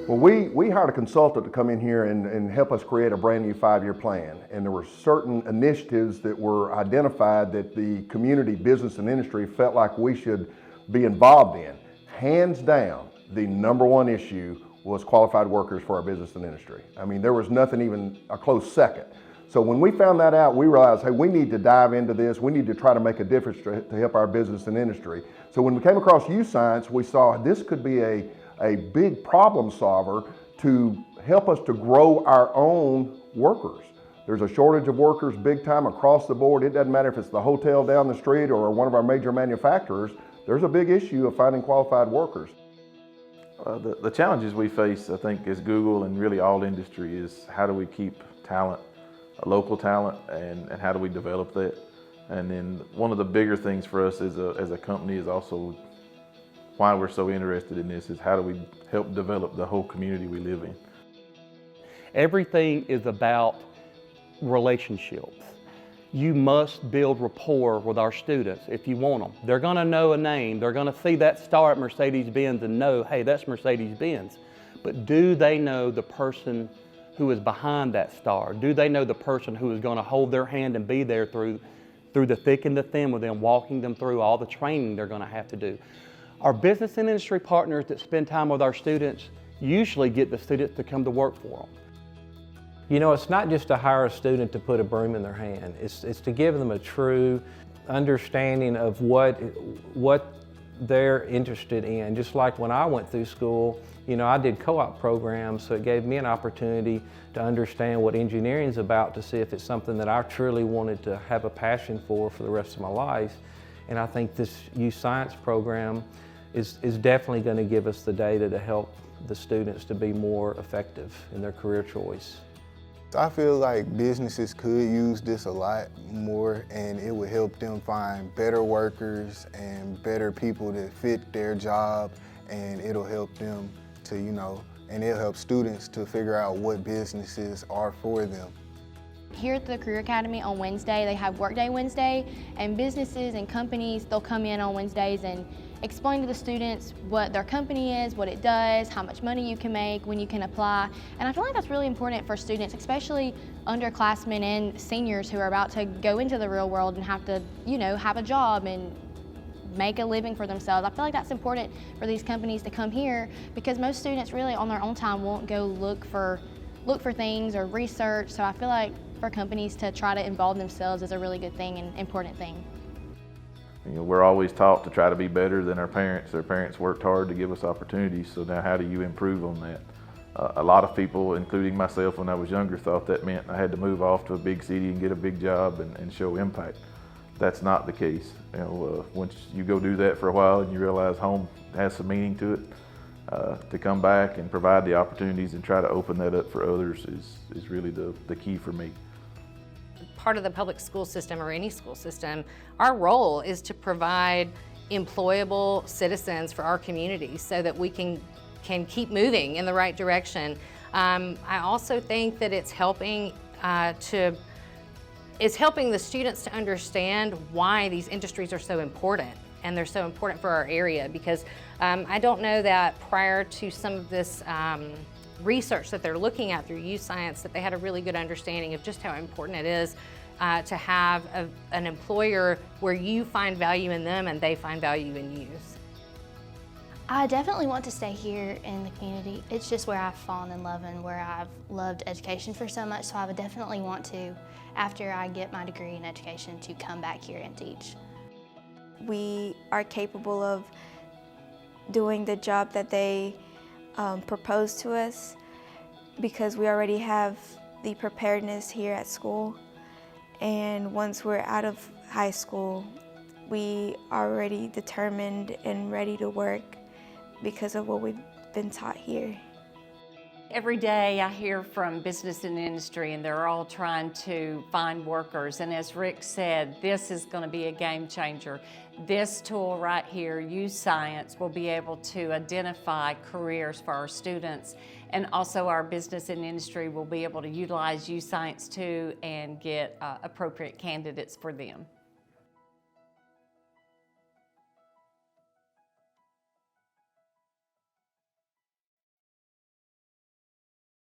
Well, we hired a consultant to come in here and help us create a brand new 5-year plan. And there were certain initiatives that were identified that the community, business, and industry felt like we should be involved in. Hands down, the number one issue was qualified workers for our business and industry. I mean, there was nothing even a close second. So when we found that out, we realized, hey, we need to dive into this. We need to try to make a difference to help our business and industry. So when we came across YouScience, we saw this could be a big problem solver to help us to grow our own workers. There's a shortage of workers big time across the board. It doesn't matter if it's the hotel down the street or one of our major manufacturers. There's a big issue of finding qualified workers. The challenges we face, I think, as Google and really all industry is how do we keep talent, local talent, and how do we develop that? And then one of the bigger things for us as a company is also why we're so interested in this is how do we help develop the whole community we live in. Everything is about relationships. You must build rapport with our students if you want them. They're going to know a name. They're going to see that star at Mercedes-Benz and know, hey, that's Mercedes-Benz. But do they know the person who is behind that star? Do they know the person who is going to hold their hand and be there through the thick and the thin with them, walking them through all the training they're going to have to do? Our business and industry partners that spend time with our students usually get the students to come to work for them. You know, it's not just to hire a student to put a broom in their hand. It's to give them a true understanding of what they're interested in. Just like when I went through school, you know, I did co-op programs, so it gave me an opportunity to understand what engineering is about, to see if it's something that I truly wanted to have a passion for the rest of my life. And I think this YouScience program is definitely going to give us the data to help the students to be more effective in their career choice. I feel like businesses could use this a lot more, and it would help them find better workers and better people that fit their job, and it'll help them to, you know, and it'll help students to figure out what businesses are for them. Here at the Career Academy on Wednesday, they have Workday Wednesday, and businesses and companies, they'll come in on Wednesdays and explain to the students what their company is, what it does, how much money you can make, when you can apply. And I feel like that's really important for students, especially underclassmen and seniors who are about to go into the real world and have to, you know, have a job and make a living for themselves. I feel like that's important for these companies to come here, because most students really on their own time won't go look for things or research. So I feel like for companies to try to involve themselves is a really good thing and important thing. You know, we're always taught to try to be better than our parents. Their parents worked hard to give us opportunities, so now how do you improve on that? A lot of people, including myself when I was younger, thought that meant I had to move off to a big city and get a big job and show impact. That's not the case. You know, once you go do that for a while and you realize home has some meaning to it, to come back and provide the opportunities and try to open that up for others is really the key for me. Part of the public school system or any school system, our role is to provide employable citizens for our community so that we can keep moving in the right direction. I also think that it's helping the students to understand why these industries are so important, and they're so important for our area, because I don't know that prior to some of this research that they're looking at through YouScience that they had a really good understanding of just how important it is to have an employer where you find value in them and they find value in you. I definitely want to stay here in the community. It's just where I've fallen in love and where I've loved education for so much, so I would definitely want to, after I get my degree in education, to come back here and teach. We are capable of doing the job that they propose to us because we already have the preparedness here at school, and once we're out of high school, we are already determined and ready to work because of what we've been taught here. Every day I hear from business and industry, and they're all trying to find workers. And as Rick said, this is going to be a game changer. This tool right here, YouScience, will be able to identify careers for our students, and also our business and industry will be able to utilize YouScience too and get appropriate candidates for them.